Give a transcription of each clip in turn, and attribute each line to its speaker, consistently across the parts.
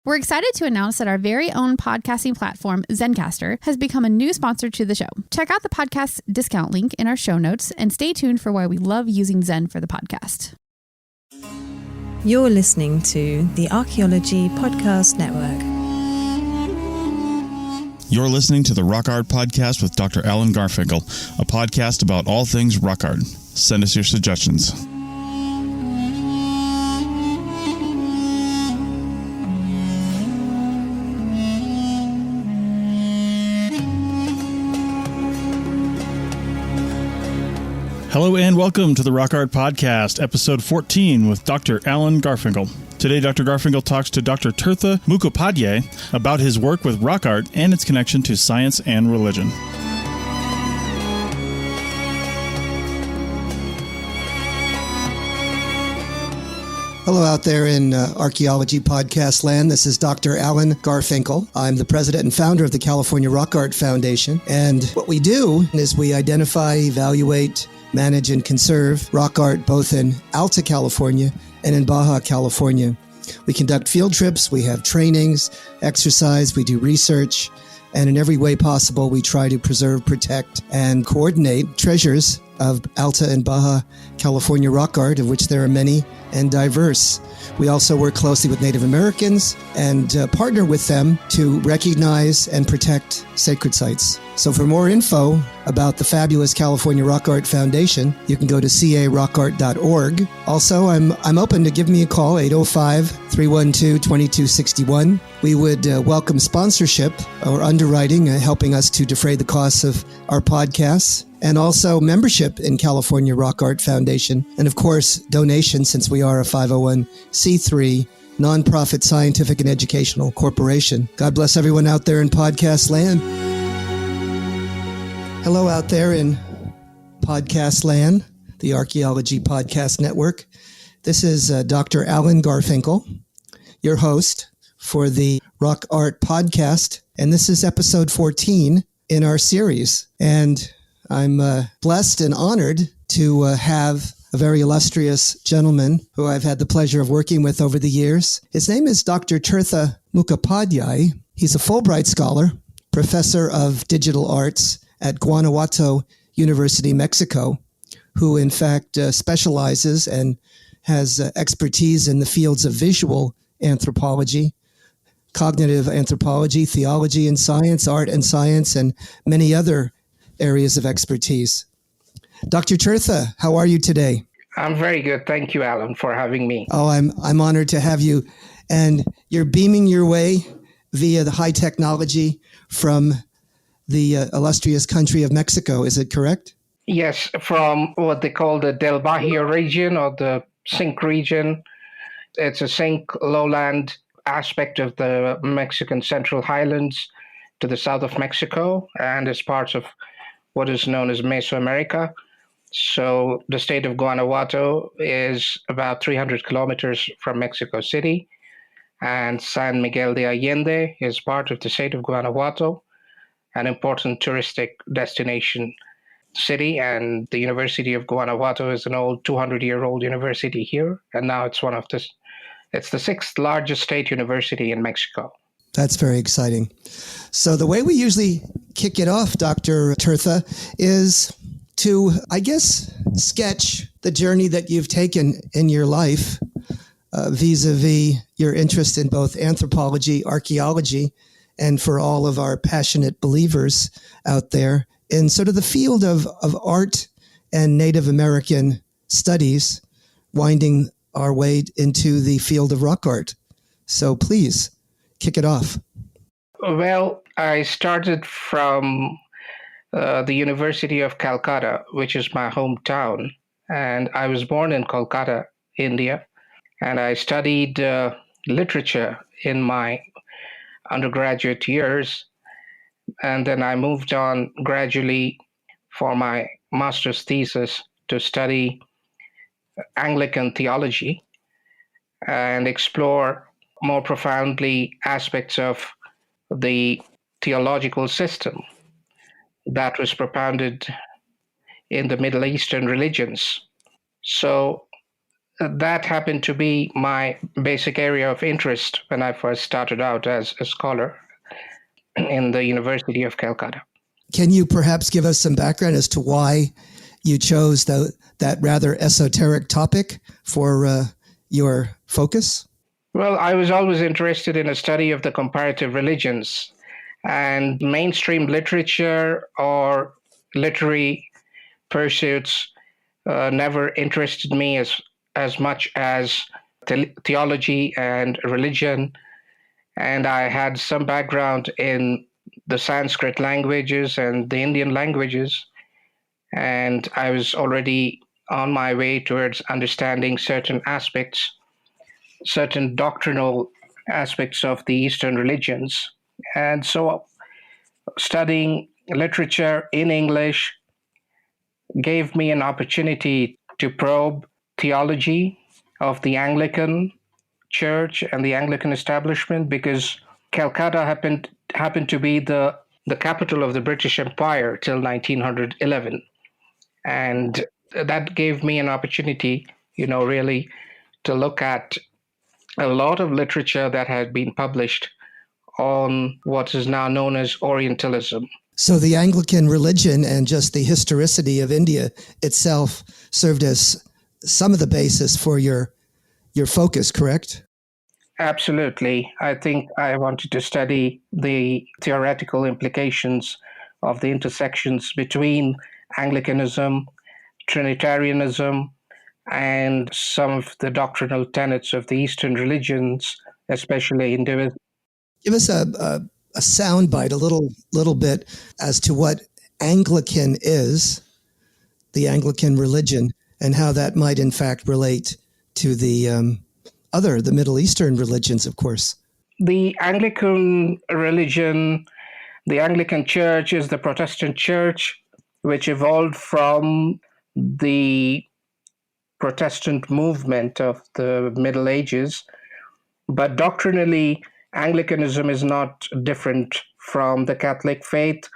Speaker 1: We're excited to announce that our very own podcasting platform, Zencastr, has become a new sponsor to the show. Check out the podcast's discount link in our show notes and stay tuned for why we love using Zen for the podcast.
Speaker 2: You're listening to the Archaeology Podcast Network.
Speaker 3: You're listening to the Rock Art Podcast with Dr. Alan Garfinkel, a podcast about all things rock art. Send us your suggestions. Hello and welcome to the Rock Art Podcast, episode 14 with Dr. Alan Garfinkel. Today, Dr. Garfinkel talks to Dr. Tirtha Mukhopadhyay about his work with rock art and its connection to science and religion.
Speaker 4: Hello out there in Archaeology Podcast land. This is Dr. Alan Garfinkel. I'm the president and founder of the California Rock Art Foundation. And what we do is we identify, evaluate, manage, and conserve rock art both in Alta California and in Baja California. We conduct field trips, we have trainings, exercise, we do research, and in every way possible we try to preserve, protect, and coordinate treasures of Alta and Baja California rock art, of which there are many and diverse. We also work closely with Native Americans and partner with them to recognize and protect sacred sites. So for more info about the fabulous California Rock Art Foundation, you can go to carockart.org. Also, I'm open to give me a call, 805-312-2261. We would welcome sponsorship or underwriting, helping us to defray the costs of our podcasts, and also membership in California Rock Art Foundation, and of course, donations, since we are a 501c3 nonprofit scientific and educational corporation. God bless everyone out there in podcast land. Hello out there in podcast land, the Archaeology Podcast Network. This is Dr. Alan Garfinkel, your host for the Rock Art Podcast, and this is episode 14 in our series. And I'm blessed and honored to have a very illustrious gentleman who I've had the pleasure of working with over the years. His name is Dr. Tirtha Mukhopadhyay. He's a Fulbright scholar, professor of digital arts at Guanajuato University, Mexico, who in fact specializes and has expertise in the fields of visual anthropology, cognitive anthropology, theology and science, art and science, and many other areas of expertise. Dr. Tirtha, how are you today?
Speaker 5: I'm very good. Thank you, Alan, for having me.
Speaker 4: Oh, I'm honored to have you. And you're beaming your way via the high technology from the illustrious country of Mexico. Is it correct?
Speaker 5: Yes, from what they call the Del Bajío region or the Zinc region. It's a zinc lowland aspect of the Mexican Central Highlands to the south of Mexico, and is part of what is known as Mesoamerica. So the state of Guanajuato is about 300 kilometers from Mexico City, and San Miguel de Allende is part of the state of Guanajuato, an important touristic destination city. And the University of Guanajuato is an old 200-year-old university here, and now it's it's the sixth largest state university in Mexico.
Speaker 4: That's very exciting. So the way we usually kick it off, Dr. Tirtha, is to, I guess, sketch the journey that you've taken in your life vis-a-vis your interest in both anthropology, archaeology, and for all of our passionate believers out there in sort of the field of art and Native American studies, winding our way into the field of rock art. So please, kick it off.
Speaker 5: Well, I started from the University of Calcutta, which is my hometown. And I was born in Calcutta, India. And I studied literature in my undergraduate years. And then I moved on gradually for my master's thesis to study Anglican theology and explore more profoundly aspects of the theological system that was propounded in the Middle Eastern religions. So that happened to be my basic area of interest when I first started out as a scholar in the University of Calcutta.
Speaker 4: Can you perhaps give us some background as to why you chose that rather esoteric topic for your focus?
Speaker 5: Well, I was always interested in a study of the comparative religions, and mainstream literature or literary pursuits never interested me as much as theology and religion. And I had some background in the Sanskrit languages and the Indian languages, and I was already on my way towards understanding certain aspects, certain doctrinal aspects of the Eastern religions. And so studying literature in English gave me an opportunity to probe theology of the Anglican Church and the Anglican establishment, because Calcutta happened to be the capital of the British Empire till 1911. And that gave me an opportunity, really to look at a lot of literature that had been published on what is now known as Orientalism.
Speaker 4: So the Anglican religion and just the historicity of India itself served as some of the basis for your focus, correct?
Speaker 5: Absolutely. I think I wanted to study the theoretical implications of the intersections between Anglicanism, Trinitarianism, and some of the doctrinal tenets of the Eastern religions, especially Hinduism.
Speaker 4: Give us a soundbite, a little bit as to what Anglican is, the Anglican religion, and how that might in fact relate to the Middle Eastern religions, of course.
Speaker 5: The Anglican religion, the Anglican Church, is the Protestant church, which evolved from the Protestant movement of the Middle Ages. But doctrinally, Anglicanism is not different from the Catholic faith,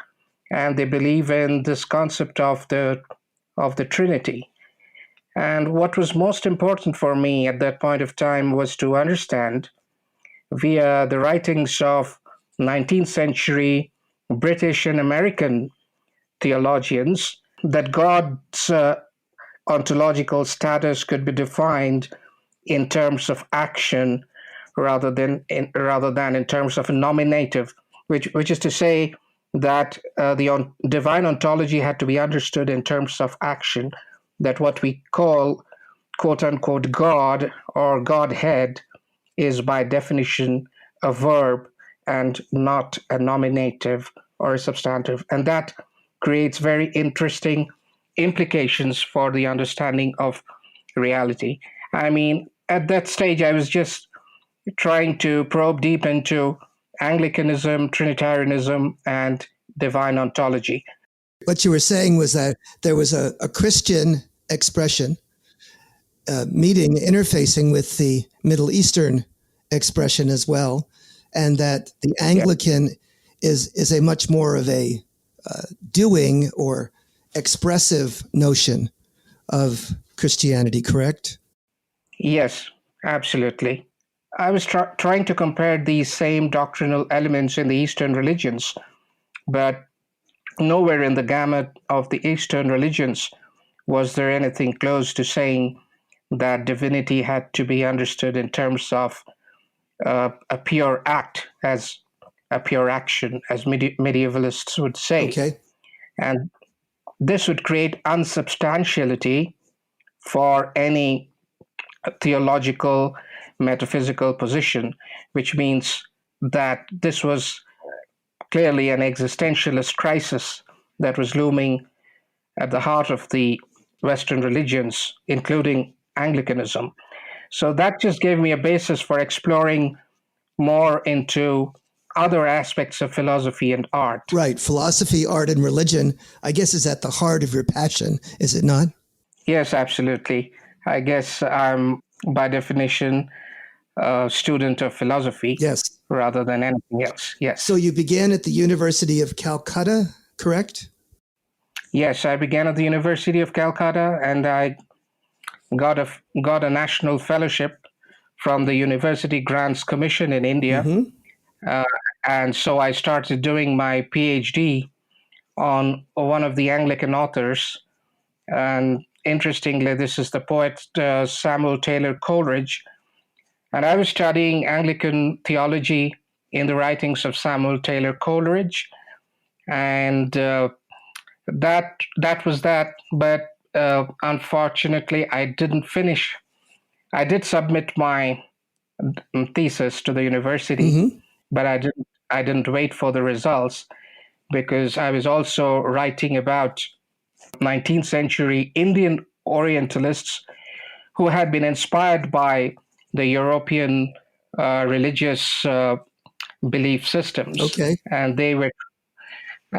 Speaker 5: and they believe in this concept of the Trinity. And what was most important for me at that point of time was to understand, via the writings of 19th century British and American theologians, that God's ontological status could be defined in terms of action rather than in terms of a nominative, which is to say that the divine ontology had to be understood in terms of action, that what we call quote-unquote God or Godhead is by definition a verb and not a nominative or a substantive. And that creates very interesting implications for the understanding of reality. I mean, at that stage, I was just trying to probe deep into Anglicanism, Trinitarianism, and divine ontology.
Speaker 4: What you were saying was that there was a Christian expression interfacing with the Middle Eastern expression as well, and that the Anglican is a much more of a doing or expressive notion of Christianity, correct?
Speaker 5: Yes, absolutely. I was trying to compare these same doctrinal elements in the Eastern religions, but nowhere in the gamut of the Eastern religions was there anything close to saying that divinity had to be understood in terms of a pure act, as a pure action, as medievalists would say.
Speaker 4: Okay.
Speaker 5: And this would create unsubstantiality for any theological, metaphysical position, which means that this was clearly an existentialist crisis that was looming at the heart of the Western religions, including Anglicanism. So that just gave me a basis for exploring more into other aspects of philosophy and art.
Speaker 4: Right. Philosophy, art, and religion, I guess, is at the heart of your passion, is it not?
Speaker 5: Yes, absolutely. I guess I'm, by definition, a student of philosophy.
Speaker 4: Yes.
Speaker 5: Rather than anything else. Yes.
Speaker 4: So you began at the University of Calcutta, correct?
Speaker 5: Yes, I began at the University of Calcutta, and I got a national fellowship from the University Grants Commission in India. Uh, and so I started doing my PhD on one of the Anglican authors. And interestingly, this is the poet Samuel Taylor Coleridge. And I was studying Anglican theology in the writings of Samuel Taylor Coleridge. And that was that. But unfortunately, I didn't finish. I did submit my thesis to the university, but I didn't wait for the results because I was also writing about 19th century Indian Orientalists who had been inspired by the European religious belief systems.
Speaker 4: Okay.
Speaker 5: And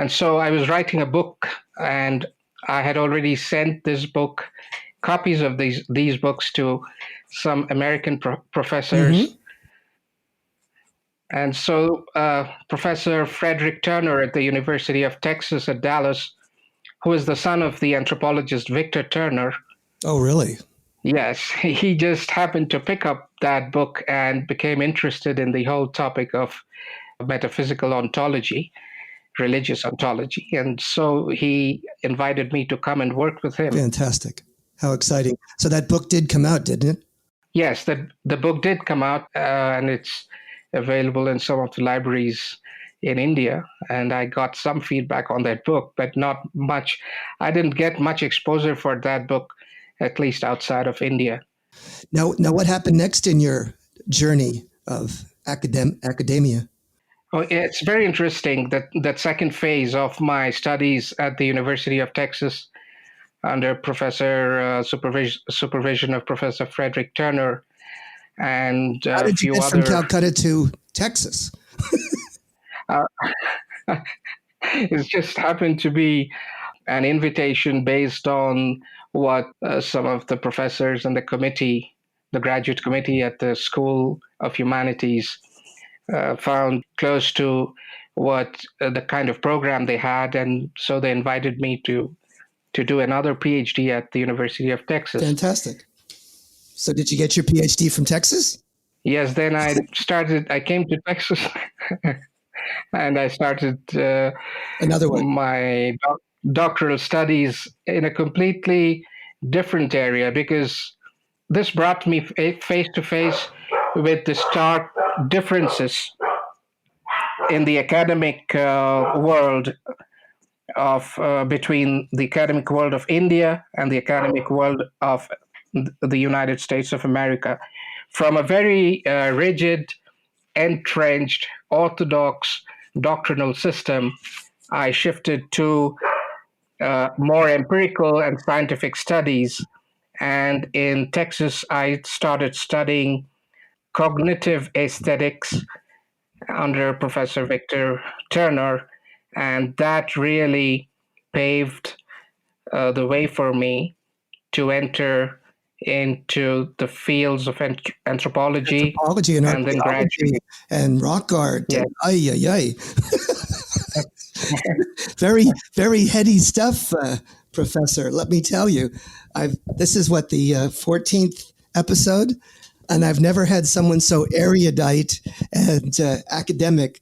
Speaker 5: so I was writing a book, and I had already sent copies of these books to some American professors. And so Professor Frederick Turner at the University of Texas at Dallas, who is the son of the anthropologist Victor Turner.
Speaker 4: Oh, really?
Speaker 5: Yes, he just happened to pick up that book and became interested in the whole topic of metaphysical ontology, religious ontology. And so he invited me to come and work with him.
Speaker 4: Fantastic. How exciting. So that book did come out, didn't it?
Speaker 5: Yes, the book did come out, and it's available in some of the libraries in India. And I got some feedback on that book, but not much. I didn't get much exposure for that book, at least outside of India.
Speaker 4: Now what happened next in your journey of academia?
Speaker 5: Oh, it's very interesting that second phase of my studies at the University of Texas under supervision of Professor Frederick Turner and
Speaker 4: How did you get from Calcutta to Texas?
Speaker 5: It just happened to be an invitation based on what some of the professors and the graduate committee at the School of Humanities found close to what the kind of program they had. And so they invited me to do another PhD at the University of Texas.
Speaker 4: Fantastic. So did you get your PhD from Texas?
Speaker 5: Yes, then I came to Texas and I started
Speaker 4: another one.
Speaker 5: My doctoral studies in a completely different area, because this brought me face to face with the stark differences in the academic world between the academic world of India and the academic world of the United States of America. From a very rigid, entrenched, orthodox doctrinal system, I shifted to more empirical and scientific studies. And in Texas, I started studying cognitive aesthetics under Professor Victor Turner. And that really paved the way for me to enter into the fields of anthropology
Speaker 4: and then graduate and rock art.
Speaker 5: Yeah.
Speaker 4: Very, very heady stuff, Professor. Let me tell you, this is what the 14th episode, and I've never had someone so erudite and academic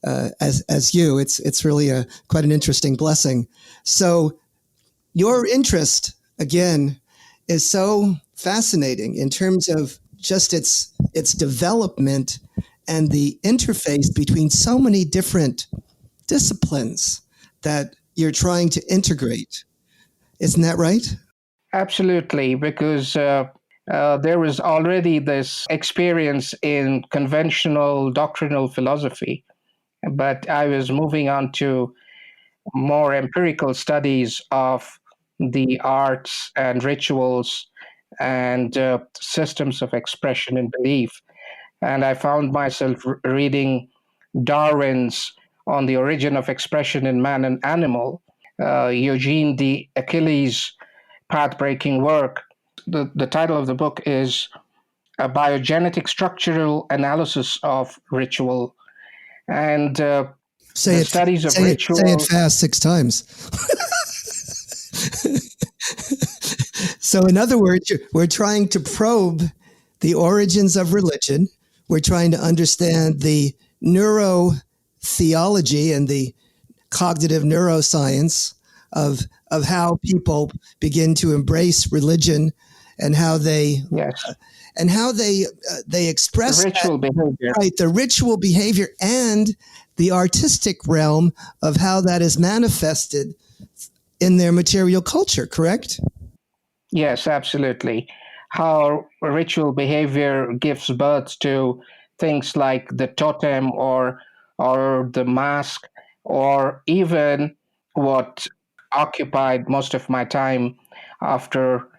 Speaker 4: as you. It's really quite an interesting blessing. So your interest, again, is so fascinating in terms of just its development and the interface between so many different disciplines that you're trying to integrate. Isn't that right?
Speaker 5: Absolutely, because there was already this experience in conventional doctrinal philosophy, but I was moving on to more empirical studies of the arts and rituals and systems of expression and belief. And I found myself reading Darwin's On the Origin of Expression in Man and Animal, Eugene de Achilles' path-breaking work. The title of the book is A Biogenetic Structural Analysis of Ritual. And studies of ritual.
Speaker 4: Say it fast 6 times. So in other words, we're trying to probe the origins of religion. We're trying to understand the neurotheology and the cognitive neuroscience of how people begin to embrace religion and how they
Speaker 5: Yes.
Speaker 4: They express
Speaker 5: The ritual behavior.
Speaker 4: right, the ritual behavior and the artistic realm of how that is manifested in their material culture, correct?
Speaker 5: Yes, absolutely. How ritual behavior gives birth to things like the totem or the mask, or even what occupied most of my time after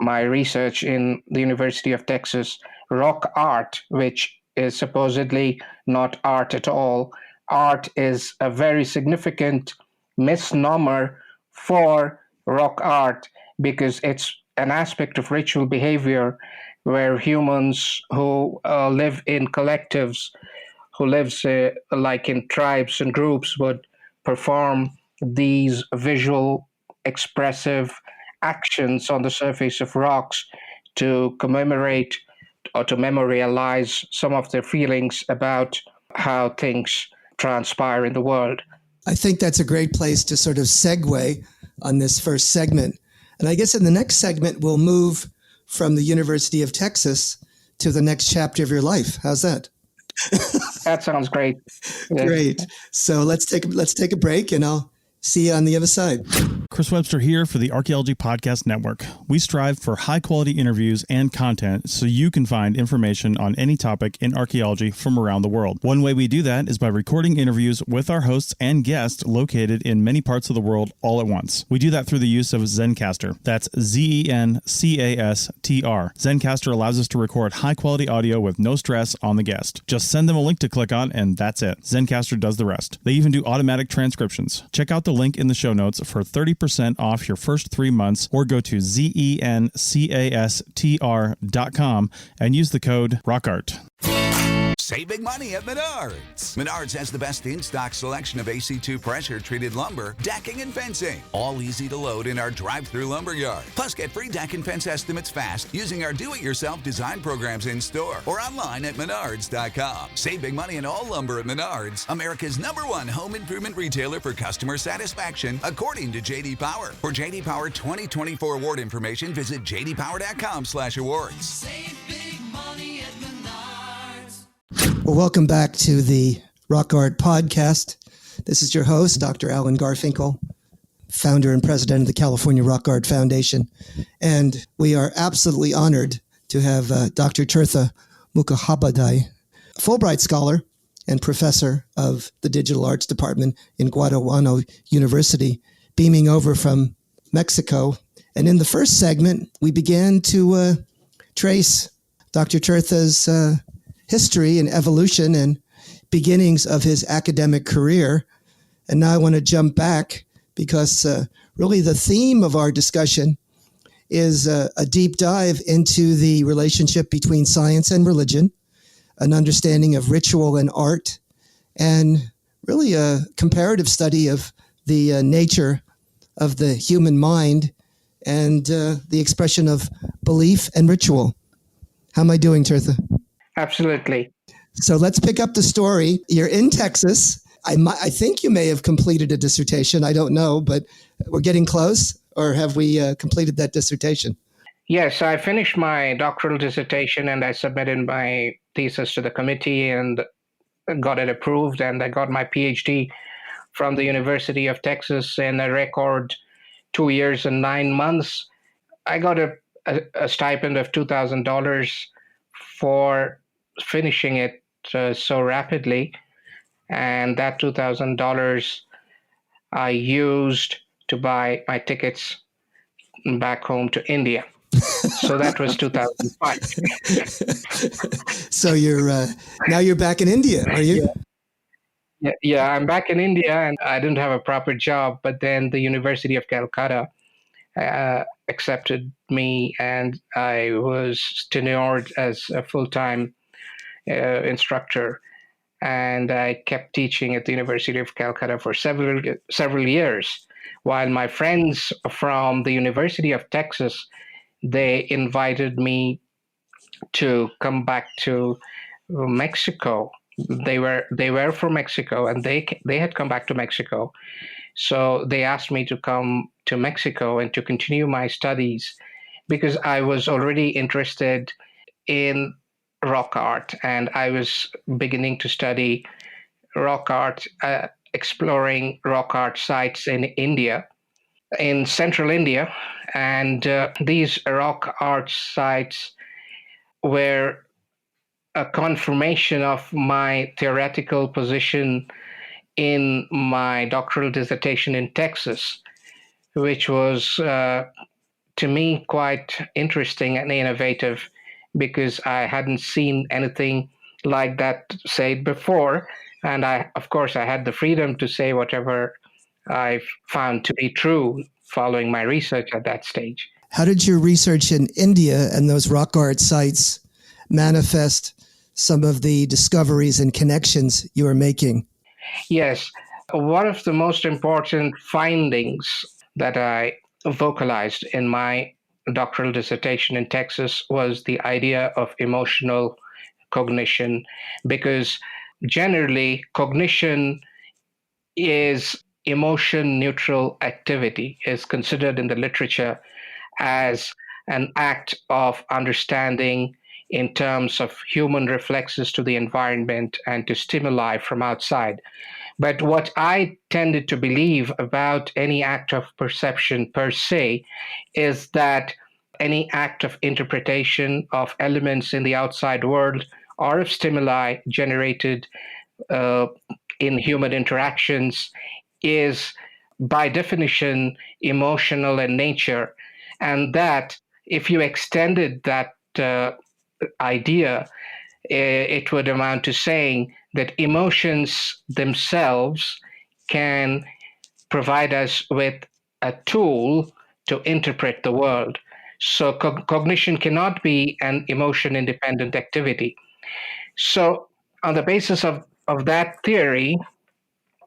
Speaker 5: my research in the University of Texas, rock art, which is supposedly not art at all. Art is a very significant misnomer for rock art because it's an aspect of ritual behavior where humans who live in collectives, who lives like in tribes and groups, would perform these visual expressive actions on the surface of rocks to commemorate or to memorialize some of their feelings about how things transpire in the world.
Speaker 4: I think that's a great place to sort of segue on this first segment. And I guess in the next segment, we'll move from the University of Texas to the next chapter of your life. How's that?
Speaker 5: That sounds great. Yes.
Speaker 4: Great. So let's take a break, and I'll see you on the other side.
Speaker 3: Chris Webster here for the Archaeology Podcast Network. We strive for high-quality interviews and content so you can find information on any topic in archaeology from around the world. One way we do that is by recording interviews with our hosts and guests located in many parts of the world all at once. We do that through the use of Zencastr. That's Zencastr. Zencastr allows us to record high-quality audio with no stress on the guest. Just send them a link to click on, and that's it. Zencastr does the rest. They even do automatic transcriptions. Check out the link in the show notes for 30% off your first 3 months, or go to zencastr.com and use the code ROCKART.
Speaker 6: Save big money at Menards. Menards has the best in-stock selection of AC2 pressure-treated lumber, decking, and fencing. All easy to load in our drive-through lumber yard. Plus, get free deck and fence estimates fast using our do-it-yourself design programs in-store or online at menards.com. Save big money in all lumber at Menards, America's #1 home improvement retailer for customer satisfaction, according to J.D. Power. For J.D. Power 2024 award information, visit jdpower.com/awards.
Speaker 7: Save big money at Menards.
Speaker 4: Well, welcome back to the Rock Art Podcast. This is your host, Dr. Alan Garfinkel, founder and president of the California Rock Art Foundation. And we are absolutely honored to have Dr. Tirtha Mukhopadhyay, Fulbright scholar and professor of the Digital Arts Department in Guanajuato University, beaming over from Mexico. And in the first segment, we began to trace Dr. Tirtha's history and evolution and beginnings of his academic career. And now I want to jump back because really the theme of our discussion is a deep dive into the relationship between science and religion, an understanding of ritual and art, and really a comparative study of the nature of the human mind and the expression of belief and ritual. How am I doing, Tirtha?
Speaker 5: Absolutely.
Speaker 4: So let's pick up the story. You're in Texas. I think you may have completed a dissertation. I don't know, but we're getting close. Or have we completed that dissertation?
Speaker 5: Yes, I finished my doctoral dissertation and I submitted my thesis to the committee and got it approved. And I got my PhD from the University of Texas in a record 2 years and 9 months. I got a stipend of $2,000 for finishing it so rapidly. And that $2,000 I used to buy my tickets back home to India. So that was 2005.
Speaker 4: So now you're back in India, are you?
Speaker 5: Yeah, I'm back in India and I didn't have a proper job, but then the University of Calcutta accepted me and I was tenured as a full-time instructor. And I kept teaching at the University of Calcutta for several years, while my friends from the University of Texas they invited me to come back to Mexico. They were from Mexico, and they had come back to Mexico. So they asked me to come to Mexico and to continue my studies because I was already interested in rock art, and I was beginning to study rock art, exploring rock art sites in India, in central India. And these rock art sites were a confirmation of my theoretical position in my doctoral dissertation in Texas, which was to me quite interesting and innovative because I hadn't seen anything like that said before. And of course, I had the freedom to say whatever I found to be true following my research at that stage.
Speaker 4: How did your research in India and those rock art sites manifest some of the discoveries and connections you are making?
Speaker 5: Yes, one of the most important findings that I vocalized in my doctoral dissertation in Texas was the idea of emotional cognition, because generally cognition is emotion neutral activity, is considered in the literature as an act of understanding in terms of human reflexes to the environment and to stimuli from outside. But what I tended to believe about any act of perception per se is that any act of interpretation of elements in the outside world or of stimuli generated in human interactions is by definition emotional in nature, and that if you extended that idea, it would amount to saying that emotions themselves can provide us with a tool to interpret the world. So cognition cannot be an emotion independent activity. So on the basis of that theory,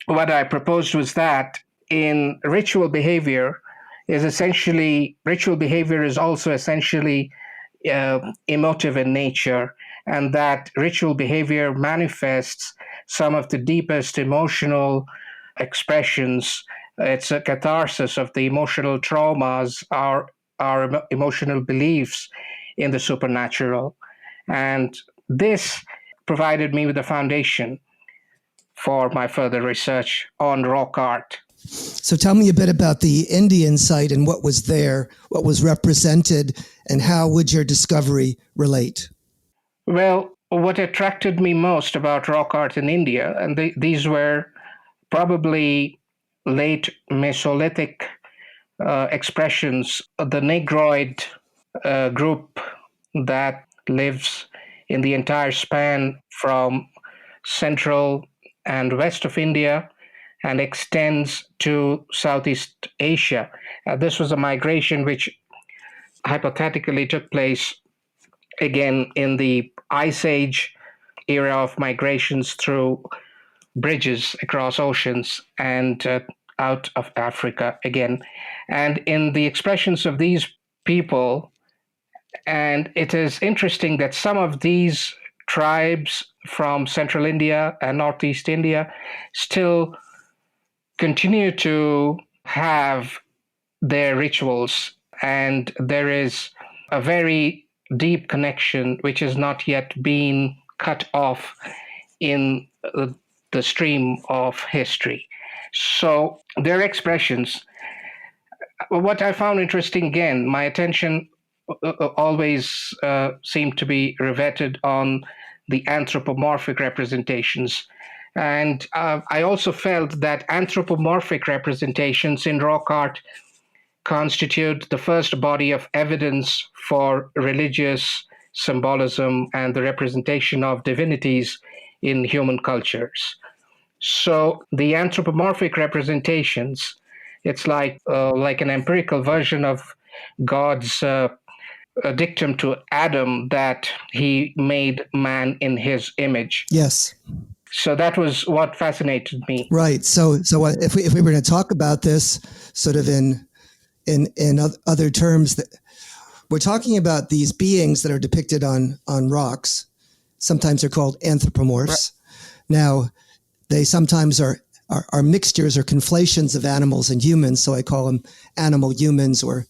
Speaker 5: what I proposed was that in ritual behavior is also essentially emotive in nature, and that ritual behavior manifests some of the deepest emotional expressions. It's a catharsis of the emotional traumas, our emotional beliefs in the supernatural. And this provided me with a foundation for my further research on rock art.
Speaker 4: So tell me a bit about the Indian site and what was there, what was represented, and how would your discovery relate?
Speaker 5: Well, what attracted me most about rock art in India, and these were probably late Mesolithic expressions, the Negroid group that lives in the entire span from central and west of India and extends to Southeast Asia. This was a migration which hypothetically took place again in the Ice Age era of migrations through bridges across oceans and out of Africa again. And in the expressions of these people, and it is interesting that some of these tribes from central India and northeast India still continue to have their rituals, and there is a very deep connection which has not yet been cut off in the stream of history. So their expressions, what I found interesting, again, my attention always seemed to be riveted on the anthropomorphic representations. And I also felt that anthropomorphic representations in rock art constitute the first body of evidence for religious symbolism and the representation of divinities in human cultures. So the anthropomorphic representations, it's like an empirical version of God's dictum to Adam that he made man in his image.
Speaker 4: Yes.
Speaker 5: So that was what fascinated me.
Speaker 4: Right. So if we were going to talk about this sort of in other terms, we're talking about these beings that are depicted on rocks. Sometimes they're called anthropomorphs. Right. Now, they sometimes are mixtures or conflations of animals and humans, so I call them animal humans, or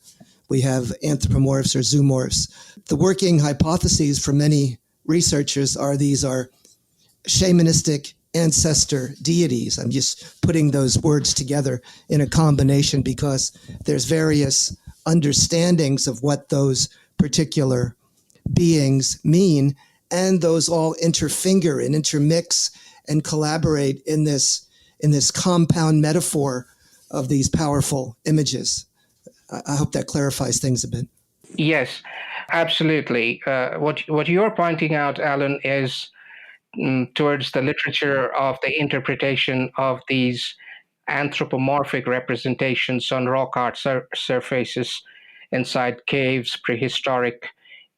Speaker 4: we have anthropomorphs or zoomorphs. The working hypotheses for many researchers are these are shamanistic ancestor deities. I'm just putting those words together in a combination because there's various understandings of what those particular beings mean, and those all interfinger and intermix and collaborate in this compound metaphor of these powerful images. I hope that clarifies things a bit.
Speaker 5: Yes, absolutely. What you're pointing out, Alan, is towards the literature of the interpretation of these anthropomorphic representations on rock art surfaces inside caves, prehistoric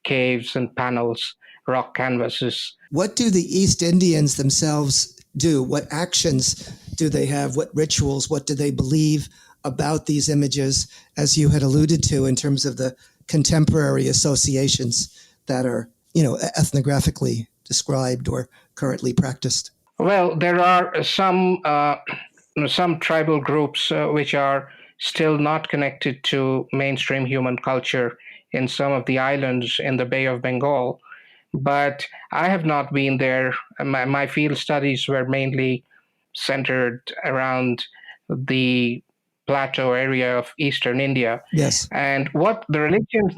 Speaker 5: caves and panels, rock canvases.
Speaker 4: What do the East Indians themselves do? What actions do they have? What rituals? What do they believe about these images, as you had alluded to, in terms of the contemporary associations that are, ethnographically described or currently practiced?
Speaker 5: Well, there are some tribal groups which are still not connected to mainstream human culture in some of the islands in the Bay of Bengal. But I have not been there. My field studies were mainly centered around the plateau area of eastern India.
Speaker 4: Yes.
Speaker 5: And what the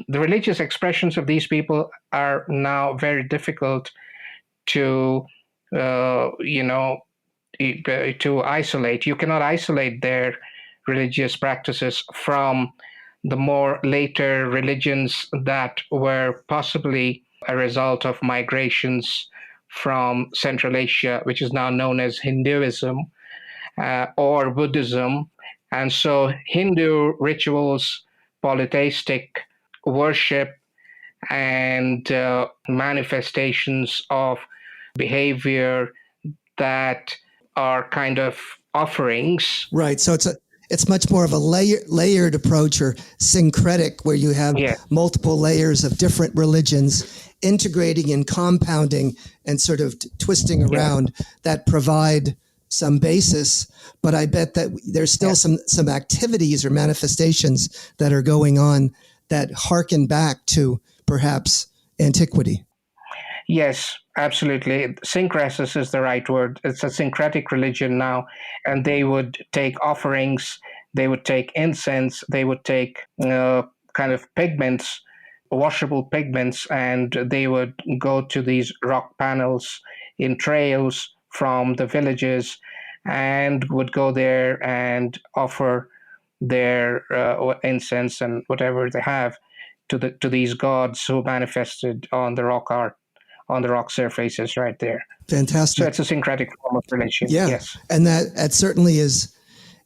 Speaker 5: religious expressions of these people are now very difficult to to isolate. You cannot isolate their religious practices from the more later religions that were possibly a result of migrations from Central Asia, which is now known as Hinduism, or Buddhism. And so Hindu rituals, polytheistic worship, and manifestations of behavior that are kind of offerings.
Speaker 4: Right. So it's much more of a layered approach, or syncretic, where you have multiple layers of different religions integrating and compounding and sort of twisting around that provide some basis. But I bet that there's still some activities or manifestations that are going on that harken back to perhaps antiquity.
Speaker 5: Yes, absolutely. Syncresis is the right word. It's a syncretic religion now, and they would take offerings, they would take incense, they would take kind of pigments, washable pigments, and they would go to these rock panels in trails from the villages and would go there and offer their incense and whatever they have to these gods who manifested on the rock art, on the rock surfaces right there.
Speaker 4: Fantastic.
Speaker 5: So it's a syncretic form of religion.
Speaker 4: Yeah.
Speaker 5: Yes.
Speaker 4: And that certainly is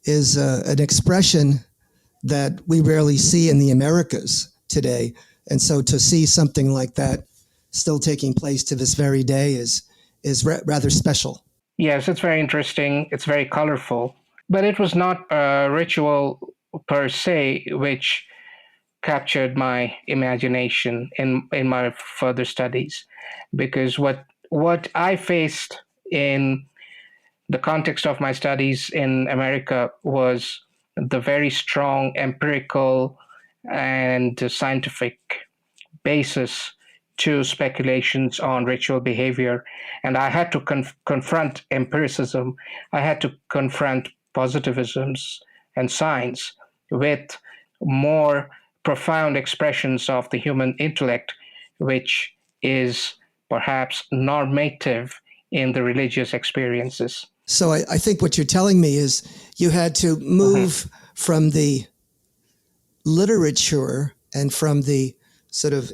Speaker 4: an expression that we rarely see in the Americas today. And so to see something like that still taking place to this very day is rather special.
Speaker 5: Yes, it's very interesting. It's very colorful. But it was not a ritual per se which captured my imagination in my further studies, because what I faced in the context of my studies in America was the very strong empirical and scientific basis to speculations on ritual behavior. And I had to confront empiricism. I had to confront positivisms and science with more profound expressions of the human intellect, which is perhaps normative in the religious experiences.
Speaker 4: So I think what you're telling me is you had to move from the literature and from the sort of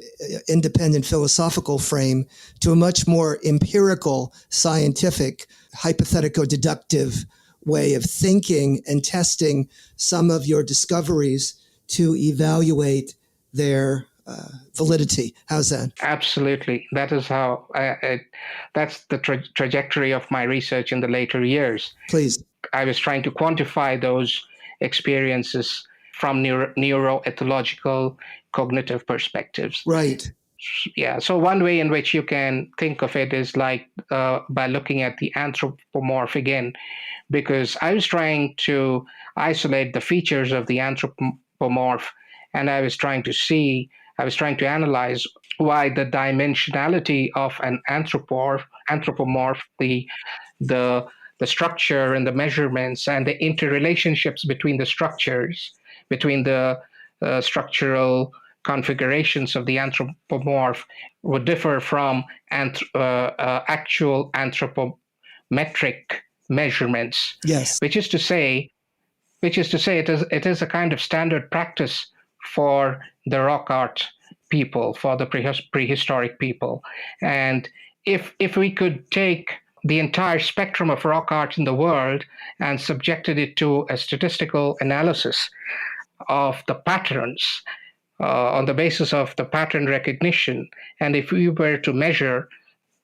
Speaker 4: independent philosophical frame to a much more empirical, scientific, hypothetico-deductive way of thinking and testing some of your discoveries to evaluate their validity. How's that?
Speaker 5: Absolutely. That is how that's the trajectory of my research in the later years.
Speaker 4: Please.
Speaker 5: I was trying to quantify those experiences from neuroethological cognitive perspectives.
Speaker 4: Right.
Speaker 5: Yeah. So one way in which you can think of it is like by looking at the anthropomorph again, because I was trying to isolate the features of the anthropomorph, and I was trying to analyze why the dimensionality of an anthropomorph, the the structure and the measurements and the interrelationships between the structures, between the structural configurations of the anthropomorph would differ from actual anthropometric measurements.
Speaker 4: Yes.
Speaker 5: Which is to say, it is a kind of standard practice for the rock art people, for the prehistoric people. And if we could take the entire spectrum of rock art in the world and subjected it to a statistical analysis of the patterns on the basis of the pattern recognition, and if we were to measure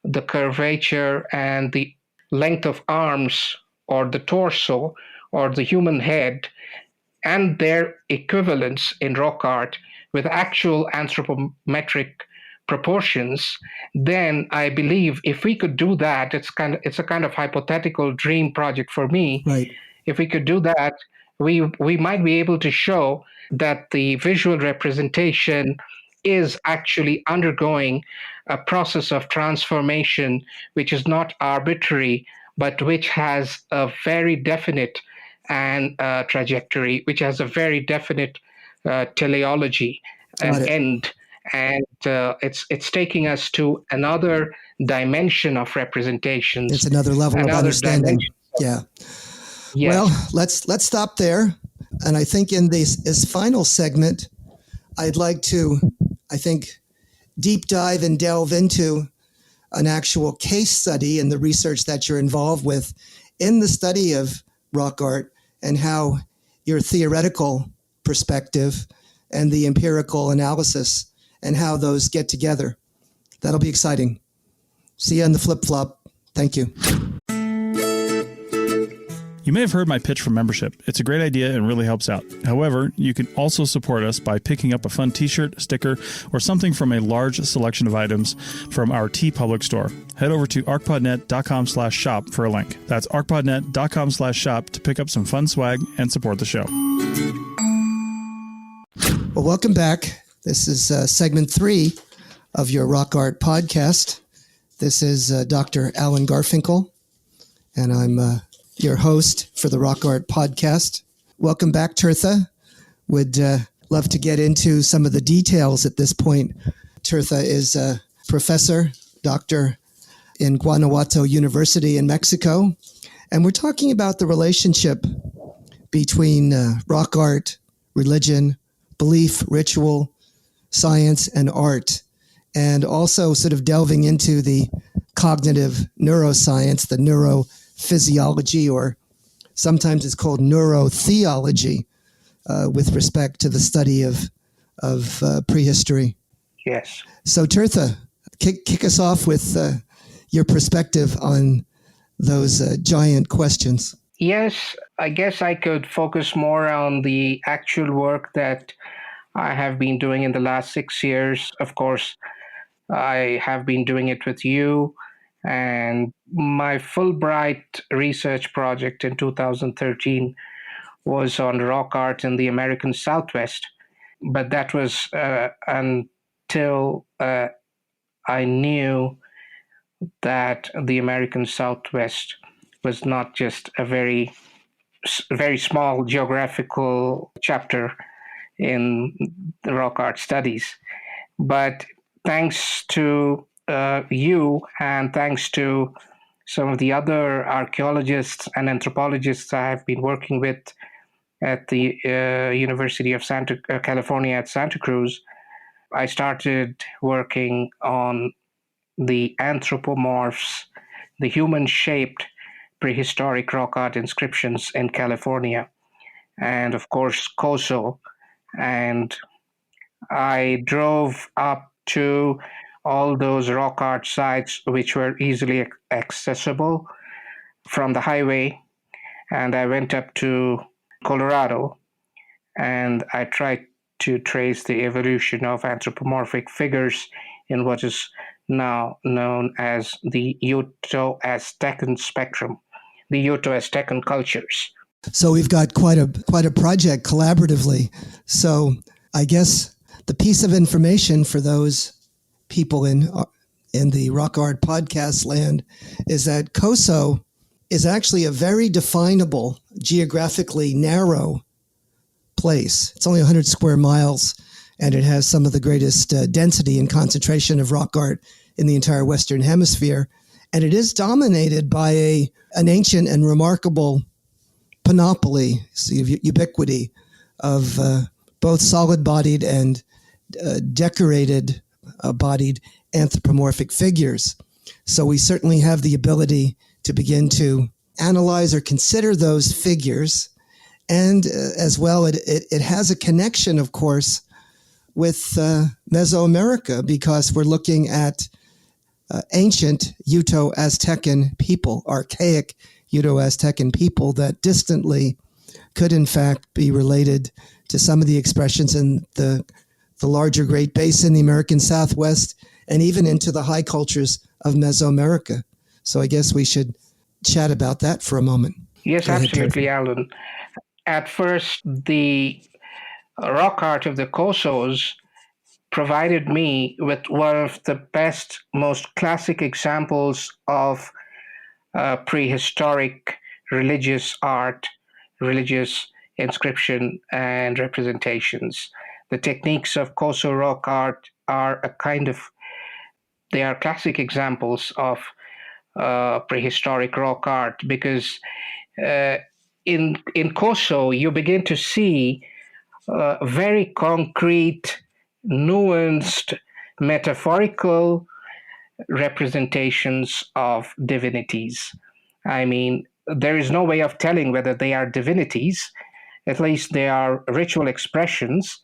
Speaker 5: the curvature and the length of arms or the torso or the human head and their equivalents in rock art with actual anthropometric proportions, then I believe if we could do that, it's a kind of hypothetical dream project for me.
Speaker 4: Right.
Speaker 5: If we could do that, we might be able to show that the visual representation is actually undergoing a process of transformation, which is not arbitrary, but which has a very definite and trajectory, which has a very definite teleology and end. And it's taking us to another dimension of representations.
Speaker 4: It's another level of understanding. Yeah.
Speaker 5: Yes.
Speaker 4: Well, let's stop there. And I think in this final segment, I'd like to, deep dive and delve into an actual case study and the research that you're involved with in the study of rock art and how your theoretical perspective and the empirical analysis and how those get together. That'll be exciting. See you on the flip-flop. Thank you.
Speaker 3: You may have heard my pitch for membership. It's a great idea and really helps out. However, you can also support us by picking up a fun t-shirt, sticker, or something from a large selection of items from our TeePublic store. Head over to arcpodnet.com/shop for a link. That's arcpodnet.com/shop to pick up some fun swag and support the show.
Speaker 4: Well, welcome back. This is segment 3 of your Rock Art podcast. This is Dr. Alan Garfinkel, and I'm your host for the Rock Art podcast. Welcome back, Tirtha. Would love to get into some of the details at this point. Tirtha is a professor, doctor in Guanajuato University in Mexico, and we're talking about the relationship between rock art, religion, belief, ritual, science, and art, and also sort of delving into the cognitive neuroscience, the neurophysiology, or sometimes it's called neurotheology, with respect to the study of prehistory.
Speaker 5: Yes.
Speaker 4: So Tirtha, kick us off with your perspective on those giant questions.
Speaker 5: Yes, I guess I could focus more on the actual work that I have been doing in the last 6 years. Of course, I have been doing it with you. And my Fulbright research project in 2013 was on rock art in the American Southwest. But that was until I knew that the American Southwest was not just a very, very small geographical chapter in the rock art studies. But thanks to you and thanks to some of the other archaeologists and anthropologists I have been working with at the University of California at Santa Cruz, I started working on the anthropomorphs, the human-shaped prehistoric rock art inscriptions in California, and of course, COSO. And I drove up to all those rock art sites which were easily accessible from the highway. And I went up to Colorado and I tried to trace the evolution of anthropomorphic figures in what is now known as the Uto-Aztecan spectrum, the Uto-Aztecan cultures.
Speaker 4: So we've got quite a project collaboratively. So I guess the piece of information for those people in the rock art podcast land is that COSO is actually a very definable, geographically narrow place. It's only 100 square miles, and it has some of the greatest density and concentration of rock art in the entire Western Hemisphere. And it is dominated by an ancient and remarkable panoply, ubiquity of both solid-bodied and decorated bodied anthropomorphic figures. So we certainly have the ability to begin to analyze or consider those figures. And as well, it has a connection, of course, with Mesoamerica, because we're looking at ancient Uto-Aztecan people, archaic Uto-Aztecan people that distantly could in fact be related to some of the expressions in the larger Great Basin, the American Southwest, and even into the high cultures of Mesoamerica. So I guess we should chat about that for a moment.
Speaker 5: Yes,
Speaker 4: Go ahead,
Speaker 5: absolutely,
Speaker 4: Tirtha.
Speaker 5: Alan. At first, the rock art of the Cosos provided me with one of the best, most classic examples of prehistoric religious art, religious inscription, and representations. The techniques of Coso rock art are they are classic examples of prehistoric rock art, because in Coso you begin to see very concrete, nuanced, metaphorical representations of divinities. I mean, there is no way of telling whether they are divinities. At least they are ritual expressions.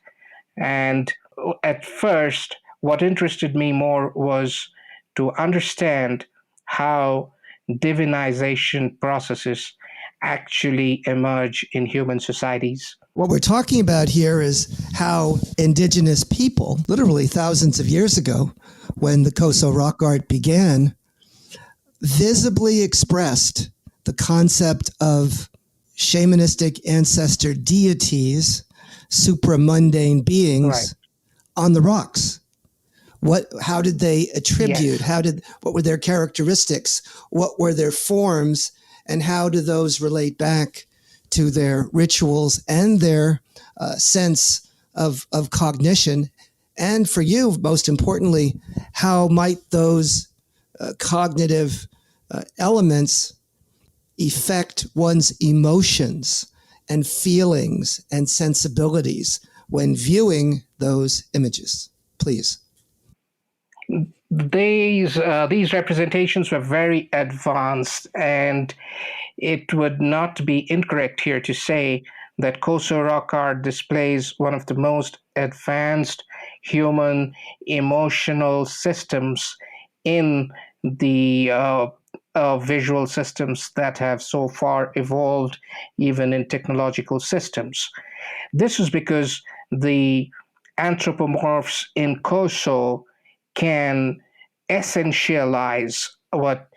Speaker 5: And at first, what interested me more was to understand how divinization processes actually emerge in human societies.
Speaker 4: What we're talking about here is how indigenous people, literally thousands of years ago, when the Coso rock art began, visibly expressed the concept of shamanistic ancestor deities, supramundane beings, on the rocks. How did they attribute?
Speaker 5: Yes.
Speaker 4: What were their characteristics? What were their forms? And how do those relate back to their rituals and their sense of cognition? And for you, most importantly, how might those cognitive elements affect one's emotions and feelings and sensibilities when viewing those images? Please.
Speaker 5: These representations were very advanced, and it would not be incorrect here to say that Coso rock art displays one of the most advanced human emotional systems in the visual systems that have so far evolved, even in technological systems. This is because the anthropomorphs in Coso can essentialize what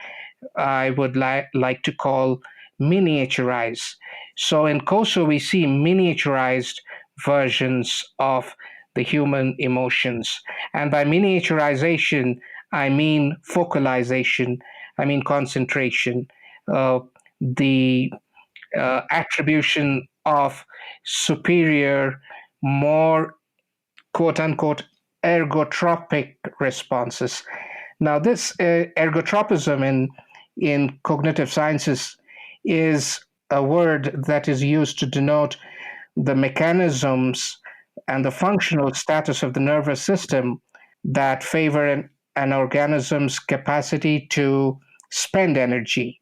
Speaker 5: I would like to call miniaturize. So in Coso, we see miniaturized versions of the human emotions. And by miniaturization, I mean focalization, I mean concentration, the attribution of superior, more quote unquote ergotropic responses. Now, this ergotropism in cognitive sciences is a word that is used to denote the mechanisms and the functional status of the nervous system that favor an organism's capacity to spend energy.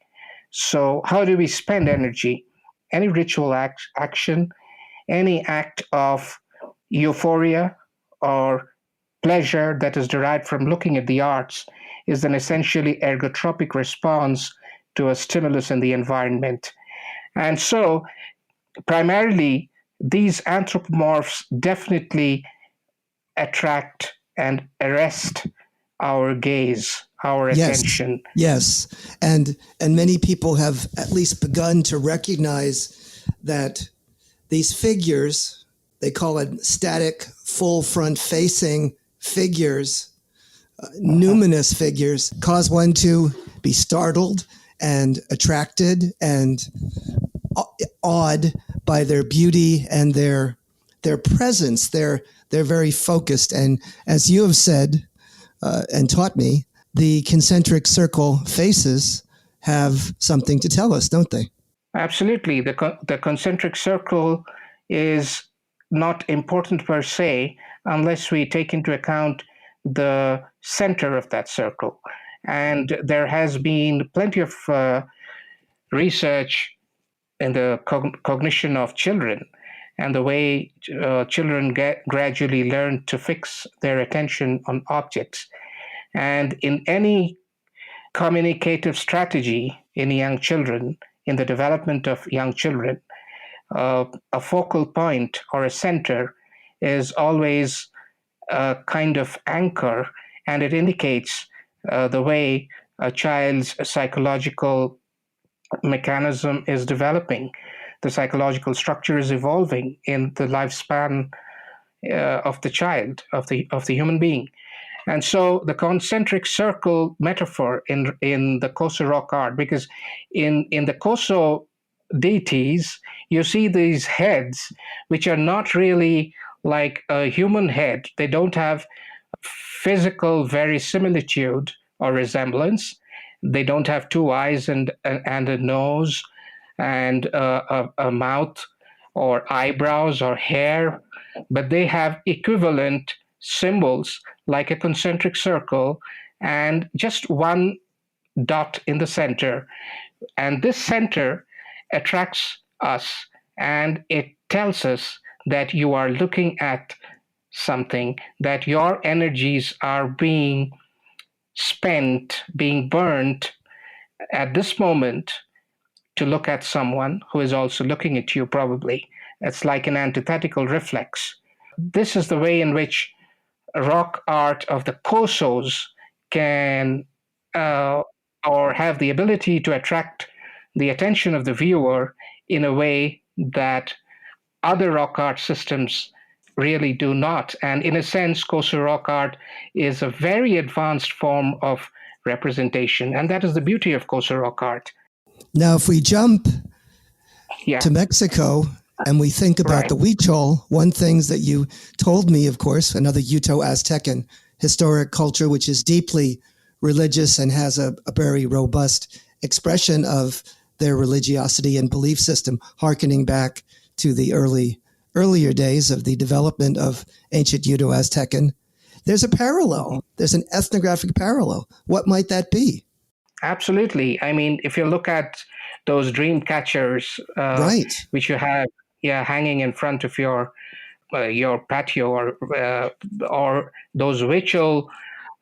Speaker 5: So, how do we spend energy? Any ritual action, any act of euphoria or pleasure that is derived from looking at the arts is an essentially ergotropic response to a stimulus in the environment. And so, primarily, these anthropomorphs definitely attract and arrest our gaze, our attention.
Speaker 4: Yes. And many people have at least begun to recognize that these figures, they call it static, full front facing figures, numinous figures, cause one to be startled and attracted and awed by their beauty and their presence. They're very focused. And as you have said and taught me, the concentric circle faces have something to tell us, don't they?
Speaker 5: Absolutely. The concentric circle is not important per se unless we take into account the center of that circle. And there has been plenty of research in the cognition of children and the way children gradually learn to fix their attention on objects. And in any communicative strategy in young children, in the development of young children, a focal point or a center is always a kind of anchor, and it indicates the way a child's psychological mechanism is developing. The psychological structure is evolving in the lifespan of the child, of the human being. And so the concentric circle metaphor in the Koso rock art, because in the Koso deities, you see these heads, which are not really like a human head. They don't have physical verisimilitude or resemblance. They don't have two eyes and a nose and a mouth or eyebrows or hair, but they have equivalent symbols like a concentric circle and just one dot in the center. And this center attracts us, and it tells us that you are looking at something, that your energies are being spent, being burnt at this moment to look at someone who is also looking at you, probably. It's like an antithetical reflex. This is the way in which rock art of the Kosos can or have the ability to attract the attention of the viewer in a way that other rock art systems really do not. And in a sense, Koso rock art is a very advanced form of representation, and that is the beauty of Koso rock art.
Speaker 4: Now, if we jump to Mexico and we think about the Huichol, one thing that you told me, of course, another Uto-Aztecan historic culture, which is deeply religious and has a very robust expression of their religiosity and belief system, hearkening back to the earlier days of the development of ancient Uto-Aztecan. There's a parallel. There's an ethnographic parallel. What might that be?
Speaker 5: Absolutely. I mean, if you look at those dream catchers, which you have hanging in front of your patio, or those ritual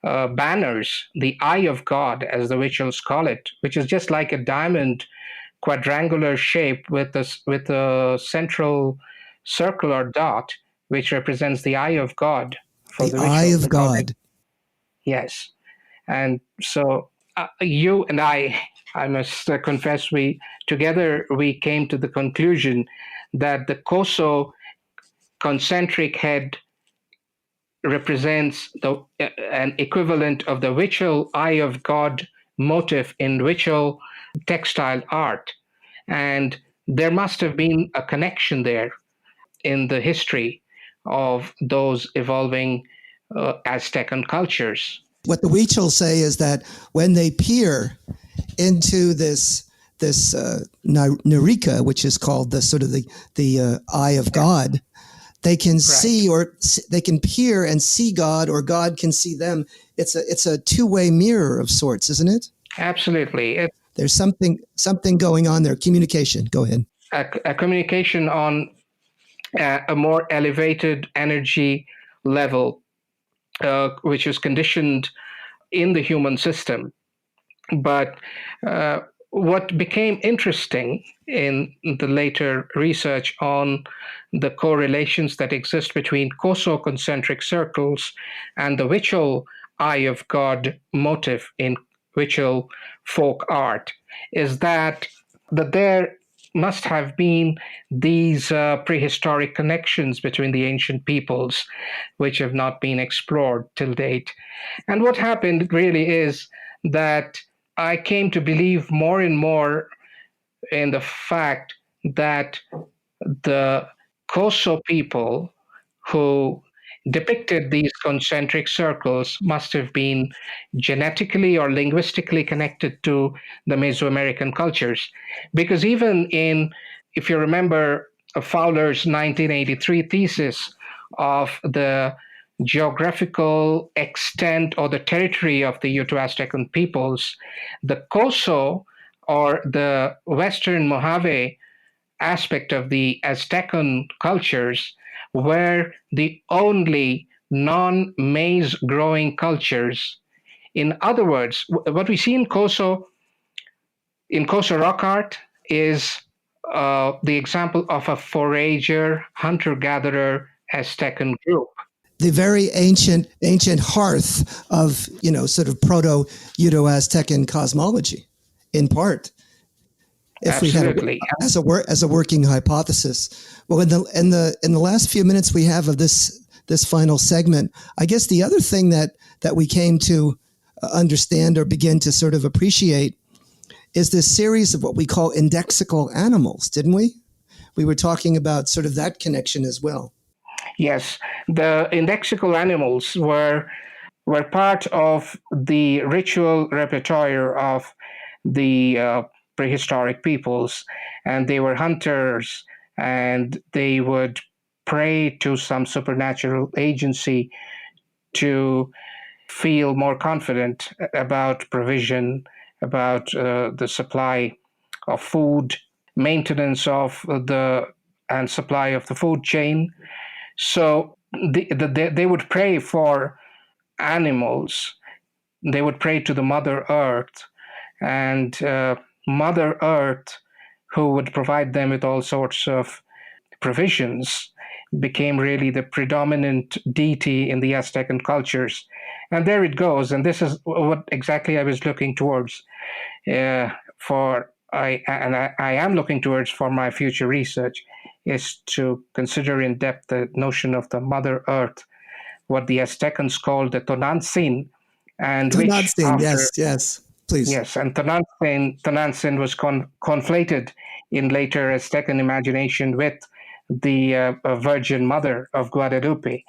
Speaker 5: banners, the Eye of God, as the rituals call it, which is just like a diamond, quadrangular shape with a central circle or dot, which represents the Eye of God.
Speaker 4: For the Eye of God.
Speaker 5: Yes. And so you and I must confess, we came to the conclusion that the Koso concentric head represents an equivalent of the ritual Eye of God motif in ritual textile art. And there must have been a connection there in the history of those evolving Aztecan cultures.
Speaker 4: What the Huichol say is that when they peer into this Nerica, which is called the sort of the Eye of God, they can see, or they can peer and see God, or God can see them. It's a two-way mirror of sorts, isn't it?
Speaker 5: Absolutely.
Speaker 4: There's something going on there. Communication. Go ahead.
Speaker 5: A communication on a more elevated energy level, which is conditioned in the human system. But what became interesting in the later research on the correlations that exist between coso-concentric circles and the ritual eye of God motif in ritual folk art is that there must have been these prehistoric connections between the ancient peoples, which have not been explored till date. And what happened really is that I came to believe more and more in the fact that the Koso people who depicted these concentric circles must have been genetically or linguistically connected to the Mesoamerican cultures. Because even if you remember Fowler's 1983 thesis of the geographical extent or the territory of the Uto-Aztecan peoples, the Koso or the Western Mojave aspect of the Aztecan cultures were the only non-maize growing cultures. In other words, what we see in Koso rock art is the example of a forager, hunter-gatherer Aztecan group.
Speaker 4: The very ancient hearth of, sort of proto-Uto-Aztecan cosmology, in part. If
Speaker 5: Absolutely.
Speaker 4: we had as a working hypothesis. Well, in the last few minutes we have of this final segment, I guess the other thing that we came to understand or begin to sort of appreciate is this series of what we call indexical animals, didn't we? We were talking about sort of that connection as well.
Speaker 5: Yes, the indexical animals were part of the ritual repertoire of the prehistoric peoples, and they were hunters, and they would pray to some supernatural agency to feel more confident about provision, about the supply of food, maintenance of and supply of the food chain. So they would pray for animals. They would pray to the Mother Earth, and Mother Earth, who would provide them with all sorts of provisions, became really the predominant deity in the Aztecan cultures. And there it goes. And this is what exactly I was looking towards I am looking towards for my future research, is to consider in depth the notion of the Mother Earth, what the Aztecans called the Tonantzin, and
Speaker 4: Tonantzin, yes, please.
Speaker 5: Yes, and Tonantzin was conflated in later Aztecan imagination with the Virgin Mother of Guadalupe.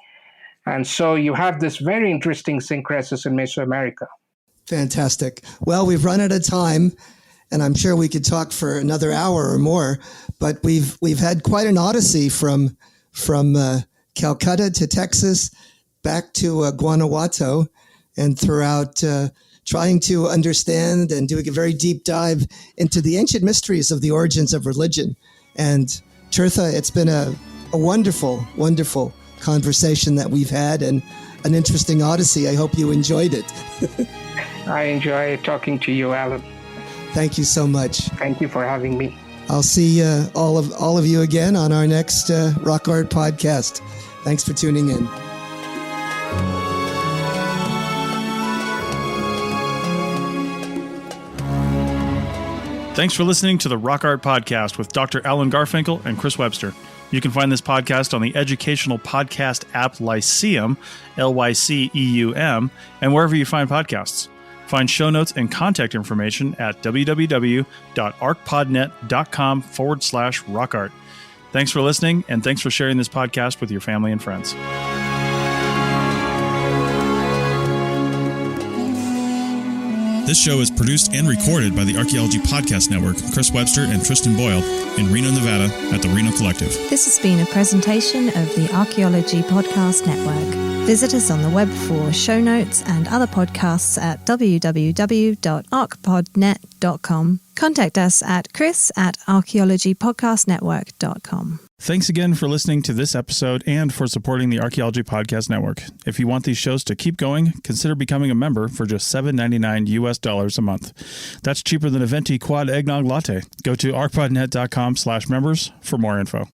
Speaker 5: And so you have this very interesting syncresis in Mesoamerica.
Speaker 4: Fantastic. Well, we've run out of time, and I'm sure we could talk for another hour or more, but we've had quite an odyssey from Calcutta to Texas, back to Guanajuato, and throughout trying to understand and doing a very deep dive into the ancient mysteries of the origins of religion. And Tirtha, it's been a wonderful, wonderful conversation that we've had, and an interesting odyssey. I hope you enjoyed it.
Speaker 5: I enjoy talking to you, Alan.
Speaker 4: Thank you so much.
Speaker 5: Thank you for having me.
Speaker 4: I'll see all of you again on our next Rock Art podcast. Thanks for tuning in.
Speaker 3: Thanks for listening to the Rock Art Podcast with Dr. Alan Garfinkel and Chris Webster. You can find this podcast on the educational podcast app Lyceum, Lyceum, and wherever you find podcasts. Find show notes and contact information at www.arcpodnet.com/rockart. Thanks for listening, and thanks for sharing this podcast with your family and friends. This show is produced and recorded by the Archaeology Podcast Network, Chris Webster and Tristan Boyle, in Reno, Nevada, at the Reno Collective.
Speaker 2: This has been a presentation of the Archaeology Podcast Network. Visit us on the web for show notes and other podcasts at www.arcpodnet.com. Contact us at chris@archaeologypodcastnetwork.com.
Speaker 3: Thanks again for listening to this episode and for supporting the Archaeology Podcast Network. If you want these shows to keep going, consider becoming a member for just $7.99 US a month. That's cheaper than a venti quad eggnog latte. Go to arcpodnet.com/members for more info.